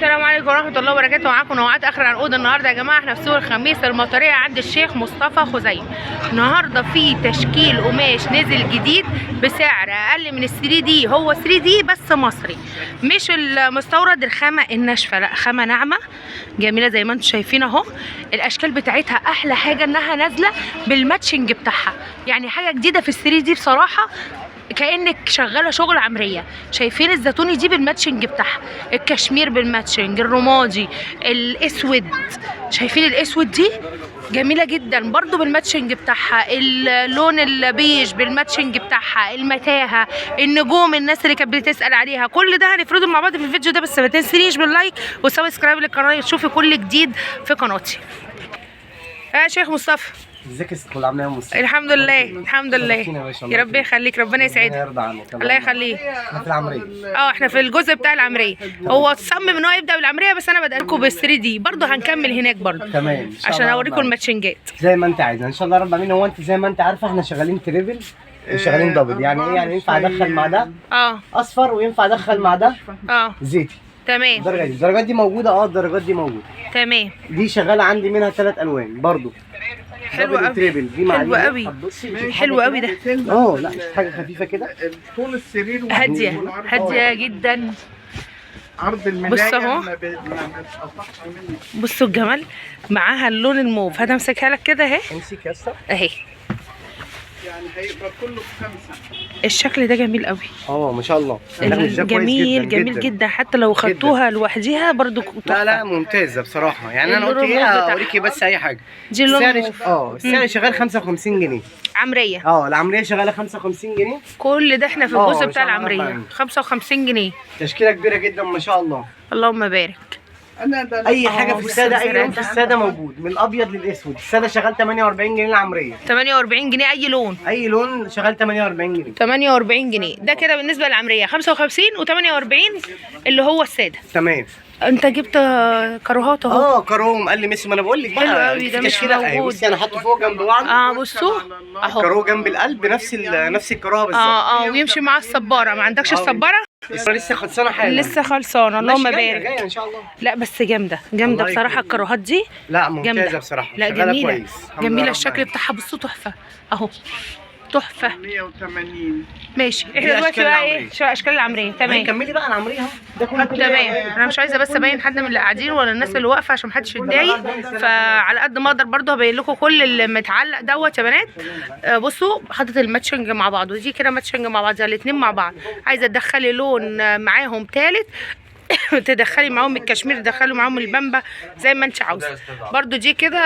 السلام عليكم ورحمه الله وبركاته. معاكم نوعات اخر عنقود. النهارده يا جماعه احنا في سوق الخميس المطريه عند الشيخ مصطفى خزيم. النهارده في تشكيل قماش نزل جديد بسعر اقل من ال3 دي. هو 3 دي بس مصري مش المستورد. الخامه الناشفه، لا خامه ناعمه جميله زي ما انتم شايفين اهو. الاشكال بتاعتها احلى حاجه انها نازله بالماتشنج بتاعها، يعني حاجه جديده في ال3 دي بصراحه، كأنك شغاله شغل عمريه. شايفين الزيتوني دي بالماتشنج بتاعها، الكشمير بالماتشنج، الرمادي، الاسود. شايفين الاسود دي جميله جدا برضو بالماتشنج بتاعها، اللون البيج بالماتشنج بتاعها، المتاهه، النجوم، الناس اللي كانت بتسال عليها، كل ده هنفرده مع بعض في الفيديو ده. بس ما تنسينيش باللايك وسبسكرايب للقناه تشوفي كل جديد في قناتي. يا شيخ مصطفى، ازيك يا ست كل؟ عامله ايه يا مصطفى؟ الحمد لله الحمد لله. يا رب يخليك، ربنا يسعدك. يرضى عنك. الله يخليك. احنا في العمريه. احنا في الجزء بتاع العمريه. هو صمم ان هو يبدا بالعمريه، بس انا بدأ لكم بال3 دي برضه. هنكمل هناك برضه تمام عشان اوريكم الماتشنجات زي ما انت عايزه ان شاء الله رب العالمين. هو انت زي ما انت عارفه احنا شغالين تريبل وشغالين دبل. يعني ايه؟ يعني ينفع ادخل مع ده اصفر وينفع ادخل مع ده زيتي. تمام. الدرجات دي موجوده. الدرجات دي موجوده. تمام. دي شغاله عندي منها 3 الوان برضه. حلو قوي. تريبل دي مع حلو قوي. حلو قوي ده. لا حاجه خفيفه كده. طول السرير هاديه هاديه جدا. عرض الملايه. بص اهو، بصوا الجمال. معاها اللون الموف. هتمسكها لك كده اهي. امسك يا اسطى اهي. يعني هيبقى كله ب5. الشكل ده جميل قوي. ما شاء الله. جميل جميل جدا. حتى لو خدتوها لوحديها برضو تحفه. لا ممتازه بصراحه. يعني انا قلت ايه اوريكي بس اي حاجه. دي اللون السعر شغال 55 جنيه عمريه. العمريه شغاله 55 جنيه. كل ده احنا في الجزء بتاع العمريه 55 جنيه. تشكيله كبيره جدا ما شاء الله. اللهم بارك. اي حاجه في الساده، اي لون في الساده موجود، من الابيض للاسود. الساده شغال 48 جنيه. العمريه 48 جنيه. اي لون شغال 48 جنيه. 48 جنيه. ده كده بالنسبه للعمريه. 55 و48 اللي هو الساده. تمام. انت جبت كاروهات اهو. كاروهم قال لي ميسي. ما انا بقول لك بقى حلو قوي ده. مش موجود. بصي انا حاطه فوق جنب بعض. بصوا اهو. كارو جنب القلب نفس الكاروه بالظبط. ويمشي مع الصباره. ما عندكش الصباره؟ لسه خلصانه حاجه. لسه خلصانه. اللهم بارك. جايه ان شاء الله. لا بس جامده بصراحه الكاروهات دي. لا ممتازه بصراحه. لا جميله جميله. الشكل بتاعها بصوا تحفه اهو. تحفه. 180. ماشي. احنا دلوقتي بقى ايه؟ اشكال العمريه. تمام. كملي بقى العمريه اهو. ده كله تمام. انا مش عايزه بس ابين حد من اللي قاعدين ولا الناس اللي واقفه عشان محدش يتضايق، فعلى قد ما اقدر برضه هبين لكم كل اللي متعلق دوت يا بنات. بصوا حاطط الماتشنج مع بعض، ودي كده ماتشنج مع بعض، الاثنين مع بعض. عايزه تدخلي لون معاهم ثالث تدخلي معاهم الكشمير، تدخلي معاهم البامبا زي ما انت عاوزه. برضو دي كده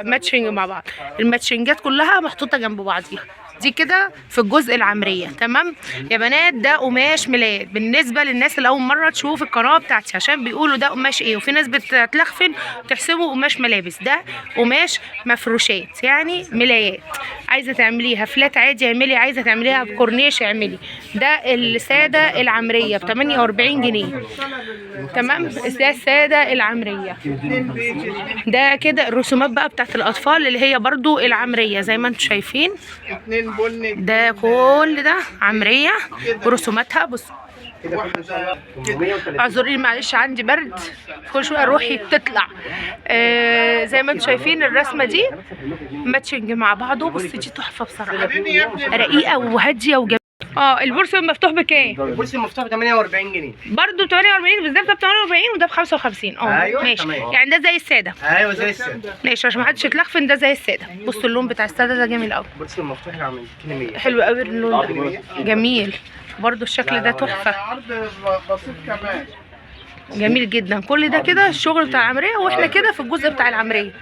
ماتشنج مع بعض. الماتشنجات كلها محطوطه جنب بعضيها. دي كده في الجزء العمريه. تمام يا بنات. ده قماش ملايات بالنسبه للناس اللي اول مره تشوف القناه بتاعتي، عشان بيقولوا ده قماش ايه، وفي ناس بتلخفن وتحسبه قماش ملابس. ده قماش مفروشات، يعني ملايات. عايزه تعمليها فلات عادي اعملي، عايزه تعمليها بكورنيش اعملي. ده الساده العمريه ب 48 جنيه. تمام. ده الساده العمريه. ده كده الرسومات بقى بتاعت الاطفال اللي هي برضو العمريه زي ما انتم شايفين. ده كل ده عمريه ورسوماتها. بصوا اعذروني معلش عندي برد، كل شويه روحي بتطلع. زي ما انتم شايفين الرسمه دي ماتشنج مع بعضه. بص دي تحفه بصراحه، رقيقه وهاديه وجميله. البورصه المفتوح بكام؟ البورصه المفتوح ب 48 جنيه برضه. 48 بس ده ب 48 وده ب 55. ايوه ماشي. تمام. يعني ده زي الساده. ايوه زي الساده. ماشي عشان ما حدش يتلخفن. ده زي الساده. بصوا اللون بتاع الساده ده جميل قوي. البورصه المفتوح عامل 100. حلو قوي اللون ده. جميل برضه. الشكل ده تحفه. عرض بسيط كمان. جميل جدا. كل ده كده الشغل بتاع العمريه، واحنا كده في الجزء بتاع العمريه.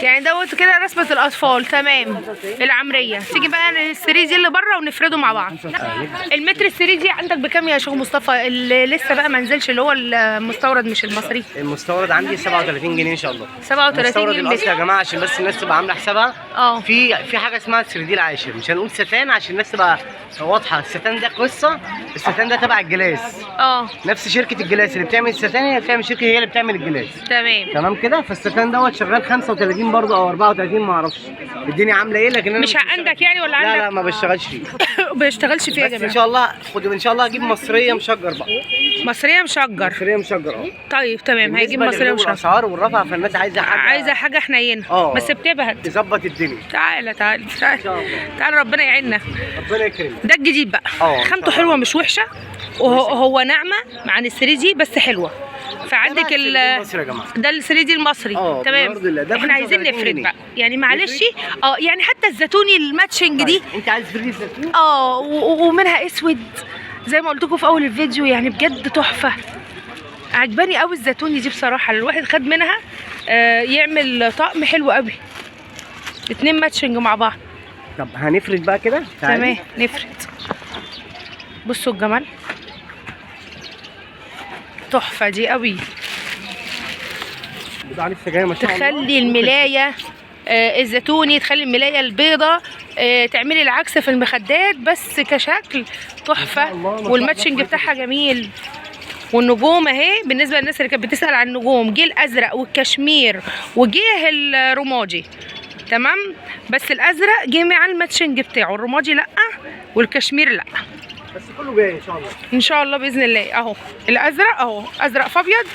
يعني دوت كده رسمه الاطفال. تمام. العمريه. تيجي بقى ال3 دي اللي بره ونفرده مع بعض. المتر ال3 دي عندك بكام يا شيخ مصطفى؟ اللي لسه بقى ما نزلش اللي هو المستورد مش المصري. المستورد عندي 37 جنيه ان شاء الله. 37 جنيه المستورد الاصلي يا جماعه عشان بس الناس تبقى عامله حسابها. في حاجه اسمها 3 دي العاشر. مش هنقول ستان عشان الناس تبقى واضحه. الستان ده قصه. الستان ده تبع الجلاس. نفس شركه الجلاس اللي بتعمل الستان هي اللي بتعمل الجلاس. تمام كده. فالستان دوت شغال 35 35 برضه او 34 ما اعرفش الدنيا عامله ايه، لكن انا مش عندك يعني ولا لا عندك؟ لا ما بشتغلش فيه. ما بيشتغلش فيها يا بس ان جماعه. شاء الله خد ان شاء الله اجيب مصريه مشجر بقى. مصريه مشجر. مصريه مشجر طيب تمام، هيجيب مصريه مشجر. الاسعار والرفع، فالناس عايزه حاجه، عايزه حاجه حنينه بس بتبهت تظبط الدنيا. تعالى تعالى تعالى تعالى، ربنا يعيننا. ربنا يكرمك. ده الجديد بقى، خامته حلوه مش وحشه، وهو ناعمه عن ال 3 دي بس حلوه. فعندك ده ال 3 دي المصري. تمام. احنا عايزين نفرد بقى يعني، معلش يعني حتى الزيتوني الماتشنج دي انت عايز فريد زيتون؟ ومنها اسود زي ما قلت لكم في اول الفيديو، يعني بجد تحفه. عجباني قوي الزيتوني دي بصراحه، الواحد خد منها يعمل طقم حلو قوي، 2 ماتشنج مع بعض. طب هنفرد بقى كده. تمام نفرد. بصوا الجمال، تحفه دي قوي. لسه جايه ما شاء الله. تخلي الملايه الزيتوني، تخلي الملايه البيضه، تعملي العكس في المخدات، بس كشكل تحفه. والماتشنج بتاعها جميل. والنجوم اهي، بالنسبه للناس اللي كانت بتسال عن النجوم، جه الازرق والكشمير وجه الرمادي. تمام. بس الازرق جه مع الماتشنج بتاعه، الرمادي لا والكشمير لا. بس كله جاي ان شاء الله. ان شاء الله باذن الله. اهو الازرق اهو، ازرق في ابيض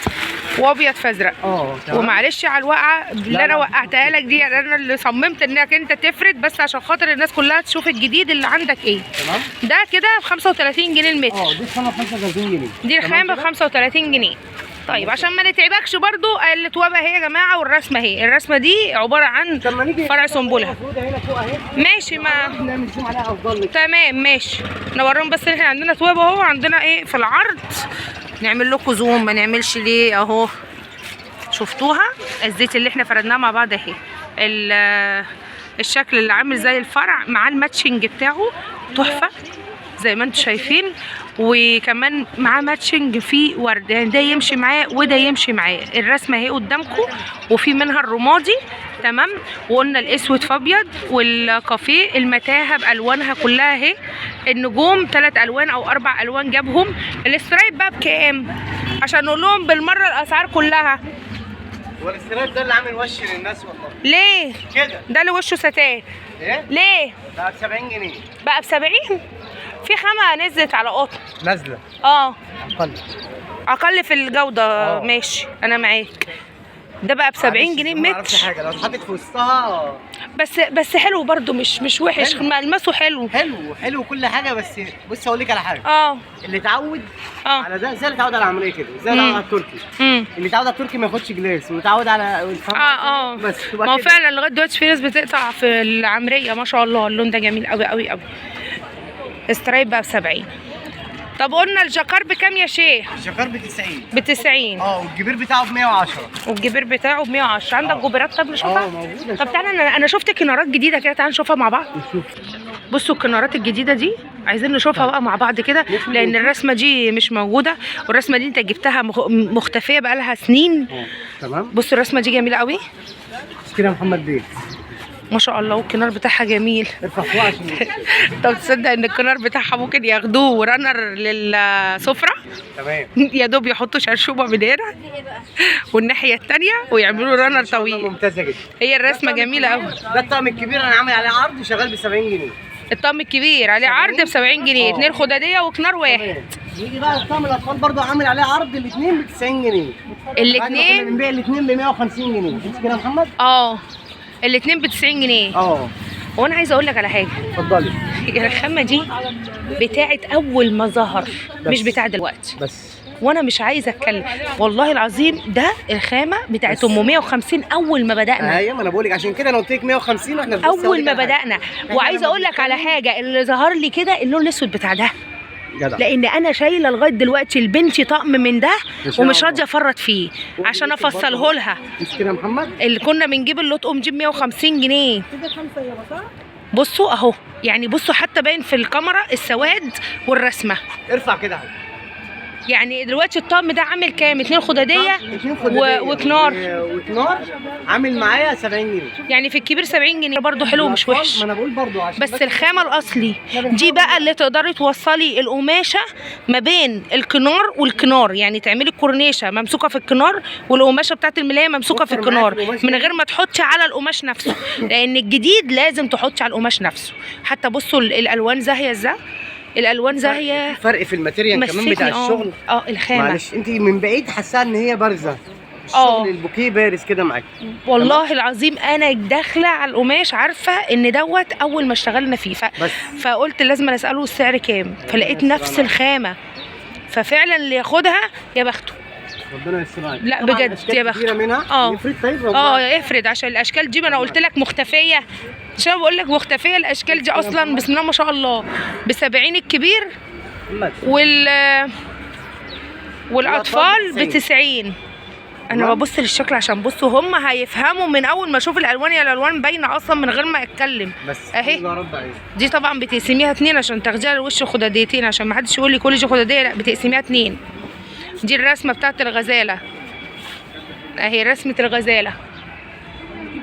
وابيض في ازرق. ومعلش على الوقعه اللي انا وقعتها لك دي، انا اللي صممت انك انت تفرد بس عشان خاطر الناس كلها تشوف الجديد اللي عندك ايه. تمام. ده كده ب 35 جنيه المتر. دي الخامه ب 35 جنيه. دي الخامه ب 35 جنيه. طيب عشان ما نتعبكش برضو، التوابه اهي يا جماعه، والرسمه اهي. الرسمه دي عباره عن فرع سنبلها. ماشي. ما تمام ماشي. نوريهم بس احنا عندنا توابه اهو، عندنا ايه في العرض. نعمل لكم زوم، ما نعملش ليه اهو. شفتوها الزيت اللي احنا فردناه مع بعض اهي، الشكل اللي عامل زي الفرع مع الماتشنج بتاعه تحفه زي ما انتم شايفين. وكمان معاه ماتشنج فيه ورد، يعني ده يمشي معاه وده يمشي معاه. الرسمه اهي قدامكم، وفي منها الرمادي. تمام. وقلنا الاسود في ابيض، والكافيه المتاهه بالوانها كلها اهي. النجوم 3 الوان او 4 الوان جابهم. الاسترايب بقى بكام عشان نقول لهم بالمره الاسعار كلها؟ والاسترايب ده اللي عامل وش للناس والله. ليه كده؟ ده اللي وشه ستان. ايه؟ ليه؟ بقى ب 70 جنيه. بقى ب 70؟ في خامه نزلت على قطن نازله. اقل في الجوده. ماشي انا معاك. ده بقى ب 70 جنيه متر. ما اعرفش حاجه، لو اتحطت في وسطها بس حلو برضو، مش وحش. ملمسه حلو كل حاجه. بس بص اقول لك على حاجه. اللي اتعود على ده زي اللي اتعود على العمليه كده، زي اللي اتعود على التركي. اللي اتعود على التركي ما ياخدش جلاس، ومتعود على بس ما هو فعلا لغايه دلوقتي في ناس بتقطع في العمريه ما شاء الله. اللون ده جميل قوي قوي قوي. استرايب بقى ب 70. طب قلنا الجاكار بكام يا شيخ؟ الجاكار ب 90. ب 90. والجبير بتاعه ب 110. والجبير بتاعه ب 110. عندك جبيرات؟ طب نشوفها. موجوده. طب تعالى، انا شفت كنارات جديده كده، تعالى نشوفها مع بعض. بصوا الكنارات الجديده دي، عايزين نشوفها بقى مع بعض كده، لان الرسمه دي مش موجوده، والرسمه دي انت جبتها مختفيه بقى لها سنين. تمام. بصوا الرسمه دي جميله قوي كده يا محمد بيه ما شاء الله، والكنار بتاعها جميل. ارفع فوق عشان طب تصدق ان الكنار بتاعها ممكن ياخدوه رانر للسفره؟ تمام. يا دوب يحطوا شرشوبه من هنا والناحيه الثانيه ويعملوا رانر طويل. ممتازه جدا. هي الرسمه جميله قوي. ده الطقم الكبير انا عامل عليه عرض وشغال ب 70 جنيه. الطقم الكبير عليه عرض ب 70 جنيه، 2 خداديه وكنار واحد. يجي بقى الطقم الاطفال برضه عامل عليه عرض، الاثنين ب 90 جنيه. الاثنين بنبيع الاثنين ب 150 جنيه. انت كده يا محمد؟ الاثنين ب 90 جنيه. وانا عايزه اقول لك على حاجه. اتفضلي. الخامه دي بتاعت اول ما ظهر، مش بتاع دلوقتي بس. وانا مش عايزه اتكلم والله العظيم، ده الخامه بتاعت ام 150 اول ما بدانا. ايوه، ما انا بقول لك عشان كده انا قلت لك 150 واحنا اول ما بدانا. وعايزه اقول لك على حاجه، اللي ظهر لي كده اللون الاسود بتاع ده جدع. لان انا شايله لغايه دلوقتي لبنتي طقم من ده ومش راضيه افرط فيه عشان افصله لها. مش كده يا محمد؟ اللي كنا بنجيب اللطقم دي ب 150 جنيه. بصوا اهو، يعني بصوا حتى باين في الكاميرا السواد والرسمه. ارفع كده اهو. يعني دلوقتي الطقم ده عامل كام؟ 2 خداديه وكنار وكنار عامل معايا 70 جنيه. يعني في الكبير 70 جنيه برضه حلو مش وحش. ما انا بقول برضه عشان بس الخامه الاصلي دي بقى اللي تقدري توصلي القماشه ما بين الكنار والكنار، يعني تعملي الكورنيشه ممسوكه في الكنار والقماشه بتاعت الملايه ممسوكه في الكنار من غير ما تحطي على القماش نفسه، لان الجديد لازم تحطي على القماش نفسه. حتى بصوا الالوان زاهيه ازاي، الالوان زاهيه. فرق في الماتيريال كمان بتاع الشغل. الخامه معلش انت من بعيد حاسه ان هي بارزه، الشغل البوكيه بارز كده معاكي. والله العظيم انا داخله على القماش عارفه ان دوت اول ما اشتغلنا فيه فقلت لازم اساله السعر كام، فلقيت نفس الخامه، ففعلا اللي ياخدها يا بخته. ربنا يستر عليك. لا بجد يا بخته. يفرد طيب يفرد عشان الاشكال دي، ما انا قلت لك مختفيه، عشان بقول لك مختفيه الاشكال دي اصلا بسم الله ما شاء الله ب70 الكبير والاطفال ب90. انا ببص للشكل عشان بصوا هم هيفهموا من اول ما اشوف الالوان، يا الالوان باينه اصلا من غير ما اتكلم. بس اهي دي طبعا بتقسميها 2 عشان تاخديها الوش خداديتين، عشان ما حدش يقول لي كل دي خداديه، لا بتقسميها 2. دي الرسمه بتاعت الغزاله اهي، رسمه الغزاله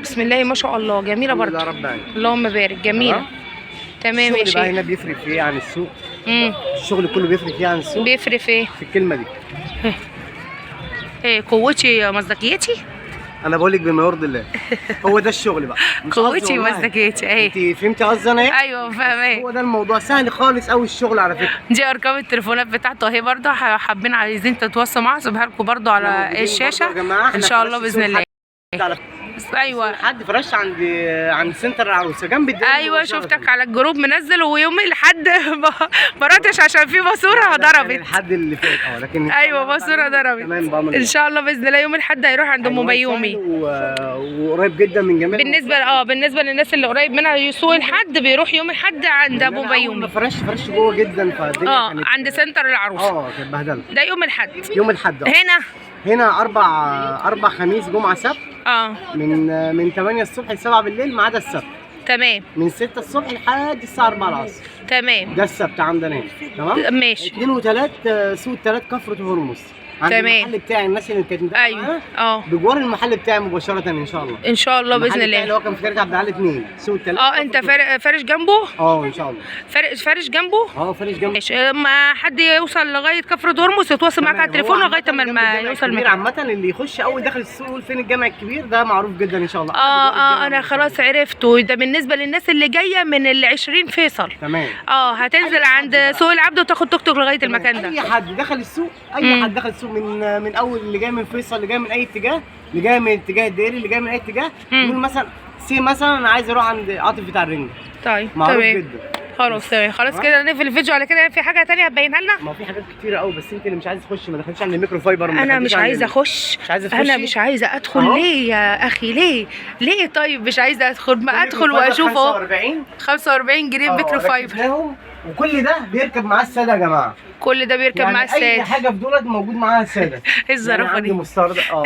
بسم الله ما شاء الله، جميله برضه. اللهم بارك، جميله. تمام يا شيخ. الشغل بقى هنا بيفرق في ايه عن السوق؟ الشغل كله بيفرق فيه عن السوق. بيفرق في ايه؟ في الكلمه دي. ايه قوتي مصداقيتي؟ انا بقول لك بما يرضي الله. هو ده الشغل بقى. قوتي ومصداقيتي اهي. انت فهمتي قصدي انا ايه؟ ايوه فاهمه. هو ده الموضوع سهل خالص قوي الشغل على فكره. دي ارقام التليفونات بتاعته اهي برضه، حابين عايزين تتواصلوا معاه هسيبها لكم برضه على الشاشه ان شاء الله باذن الله. ايوه حد فرش عند سنتر العروسه جنب الدنيا. ايوه شفتك على الجروب منزل، ويوم الاحد ما ردتش عشان في باسوره ضربت الحد اللي فات لكن ايوه باسوره ضربت. ان شاء الله باذن الله يوم الاحد هيروح عند ام بيومي، وقريب جدا من جميع بالنسبه للناس اللي قريب منها يسوق الحد بيروح يوم الاحد عند ابو بيومي. فرش جوه جدا فالدنيا عند سنتر العروسه. كانت بهدله. ده يوم الاحد. يوم الاحد هنا اربع خميس جمعه سبت. من 8 الصبح ل 7 بالليل ما عدا السبت. تمام. من 6 الصبح لحد الساعه 4 العصر. تمام. ده السبت عندنا هنا. تمام ماشي. 2 و3 سوق 3 كفر هرمز. عند المحل بتاعي، الناس اللي كانت ايوه بجوار المحل بتاعي مباشره ان شاء الله. ان شاء الله باذن الله. اللي هو كان في شارع عبد العال 2 سوق 3. انت فارش جنبه؟ ان شاء الله. فارش جنبه؟ فارش جنبه. ماشي. ما حد يوصل لغايه كفر هرمز يتواصل معاك على التليفون لغايه ما يوصل المكان. عامه اللي يخش اول داخل السوق يقول فين الجامع الكبير، ده معروف جدا ان شاء الله. انا خلاص عرفته. ده بالنسبه للناس اللي جايه من ال20 فيصل. تمام. هتنزل عند سوق العبد وتاخد توك توك لغايه المكان ده. اي حد دخل السوق، حد دخل السوق من اول اللي جاي من فيصل، اللي جاي من اي اتجاه، اللي جاي من اتجاه الدائري، اللي جاي من اي اتجاه، يقول مثلا انا عايز اروح عند عاطف بتاع الرنج. طيب معروف جدا. خلاص تمام. خلاص كده نقفل الفيديو على كده. في حاجه ثانيه هتبينها لنا؟ ما في حاجات كتيره قوي، بس انت اللي مش عايزه تخش. ما دخلتش عند الميكرو فايبر. انا مش عايزه اخش. انا مش عايزه ادخل. ليه يا اخي؟ ليه طيب مش عايزه ادخل؟ ما ادخل واشوف اهو. 45 جنيه ميكرو فايبر، وكل ده بيركب معاه الساده يا جماعه. كل ده بيركب معاه الساده. اي حاجه في دولت موجود معاها الساده. ايه الزرافه دي؟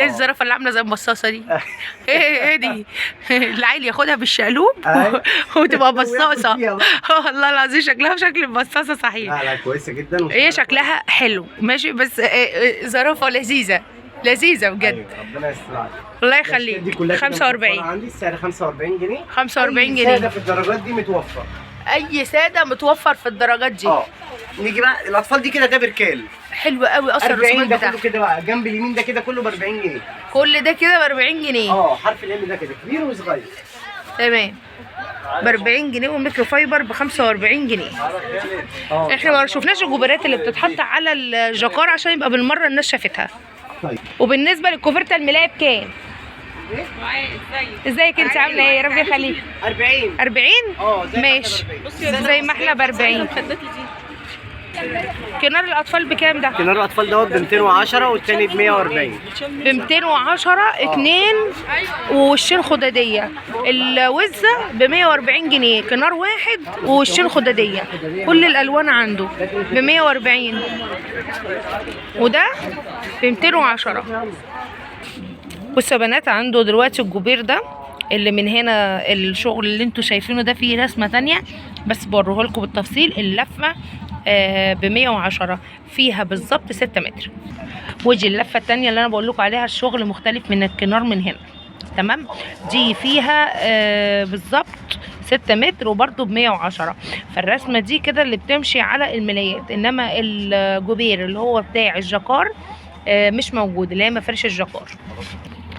ايه الزرافه اللي عامله زي المصاصه دي؟ ايه دي؟ العيل ياخدها بالشقلوب وتبقى بصاصه. والله العظيم شكلها شكل البصاصه صحيح. لا كويسه جدا. هي شكلها حلو ماشي، بس زرافه لذيذه بجد. ربنا يستر. الله يخليك. 45 عندي السعر 45 جنيه. 45 جنيه. ساده في الدرجات دي متوفر. اي ساده متوفر في الدرجات دي. نيجي بقى الاطفال دي كده، ده بركال حلو قوي اصلا. 40 ده كله كده بقى، جنب اليمين ده كده كله ب 40 جنيه. كل ده كده ب 40 جنيه. حرف ال ده كده كبير وصغير. تمام. ب 40 جنيه والميكرو فايبر ب 45 جنيه. احنا ما شفناش الجوبرات اللي بتتحط على الجاكار عشان يبقى بالمره الناس شافتها. طيب. وبالنسبه للكوفرته الملايه بكام؟ ازيك انت عامله ايه؟ يا رب يخليك. 40 ماشي. زي ما احنا ب 40. كنار الاطفال بكام ده؟ كنار الاطفال دوت ب 210 والتاني ب 140. ب 210 2 ووشين خداديه. الوزه ب 140 جنيه، كنار واحد ووشين خداديه، كل الالوان عنده ب 140. وده ب 210. بصوا يا بنات، عنده دلوقتي الجوبير ده اللي من هنا الشغل اللي انتوا شايفينه ده فيه رسمه ثانيه، بس بوريه لكم بالتفصيل. اللفه ب110 فيها بالظبط 6 متر. ودي اللفه الثانيه اللي انا بقول لكم عليها، الشغل مختلف من الكنار من هنا، تمام. دي فيها بالظبط 6 متر وبرده ب110. فالرسمه دي كده اللي بتمشي على الملايات، انما الجوبير اللي هو بتاع الجاكار مش موجود، اللي هي مفرش الجاكار.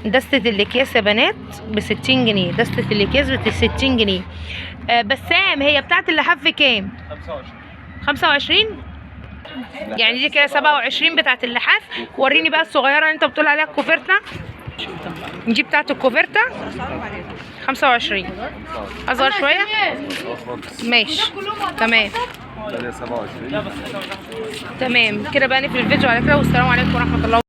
دستة الاكياس يا بنات ب60 جنيه، دستة الاكياس ب60 جنيه. بسام هي بتاعت اللحاف كام؟ 25 يعني دي كده 27 بتاعت اللحاف. وريني بقى الصغيره اللي انت بتقول عليها الكوفرتا، دي بتاعت الكوفرتا 25 اصغر شويه، ماشي تمام تمام كده بقى نقفل الفيديو على كده، والسلام عليكم ورحمه الله.